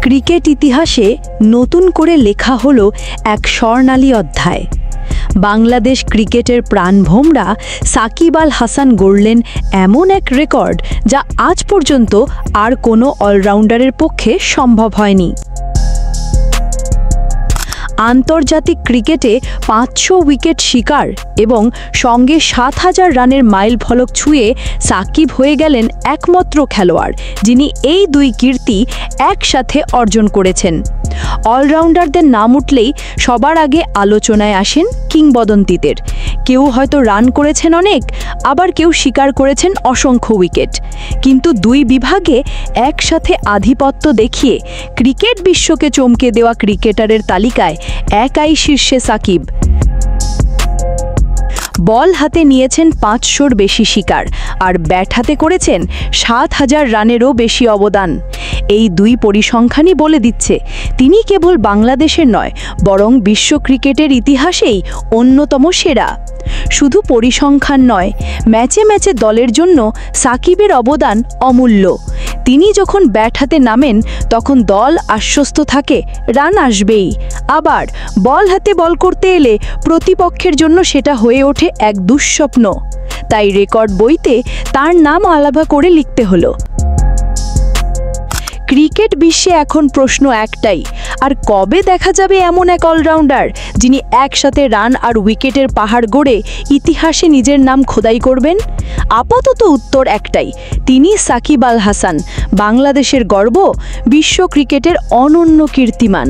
Cricket ইতিহাসে নতুন করে লেখা হলো এক স্বর্ণালী অধ্যায়। বাংলাদেশ ক্রিকেটের প্রাণভোমরা সাকিব আল হাসান গড়লেন এমন এক রেকর্ড যা আজ পর্যন্ত আর কোনো অলরাউন্ডারের পক্ষে সম্ভব হয়নি। আন্তর্জাতিক ক্রিকেটে 500 উইকেট শিকার এবং সঙ্গে 7000 রানের মাইল ফলক ছুঁয়ে সাকিব হয়ে গেলেন একমাত্র খেলোয়াড় যিনি এই দুই কীর্তি একসাথে অর্জন করেছেন। অলরাউন্ডারদের নাম উঠলেই সবার আগে আলোচনায় আসেন কিংবদন্তিদের। কেউ হয়তো রান করেছেন অনেক, আবার কেউ শিকার করেছেন অসংখ্য উইকেট, কিন্তু দুই বিভাগে একসাথে আধিপত্য দেখিয়ে ক্রিকেট বিশ্বকে চমকে দেওয়া ক্রিকেটারের তালিকায় একাই শীর্ষে সাকিব। বল হাতে নিয়েছেন 500-র বেশি শিকার আর ব্যাট হাতে করেছেন 7000 রানেরও বেশি অবদান। এই দুই পরিসংখ্যানই বলে দিচ্ছে তিনি কেবল বাংলাদেশের নয়, বরং বিশ্ব ক্রিকেটের ইতিহাসেই অন্যতম সেরা। শুধু পরিসংখ্যান নয়, ম্যাচে ম্যাচে দলের জন্য সাকিবের অবদান অমূল্য। তিনি যখন ব্যাট হাতে নামেন তখন দল আশ্বস্ত থাকে রান আসবেই, আবার বল হাতে বল করতে এলে প্রতিপক্ষের জন্য সেটা হয়ে ওঠে এক দুঃস্বপ্ন। তাই রেকর্ড বইতে তার নাম আলাদা করে লিখতে হলো। ক্রিকেট বিশ্বে এখন প্রশ্ন একটাই, আর কবে দেখা যাবে এমন এক অলরাউন্ডার যিনি একসাথে রান আর উইকেটের পাহাড় গড়ে ইতিহাসে নিজের নাম খোদাই করবেন? আপাতত উত্তর একটাই, তিনি সাকিব আল হাসান, বাংলাদেশের গর্ব, বিশ্ব ক্রিকেটের অনন্য কীর্তিমান।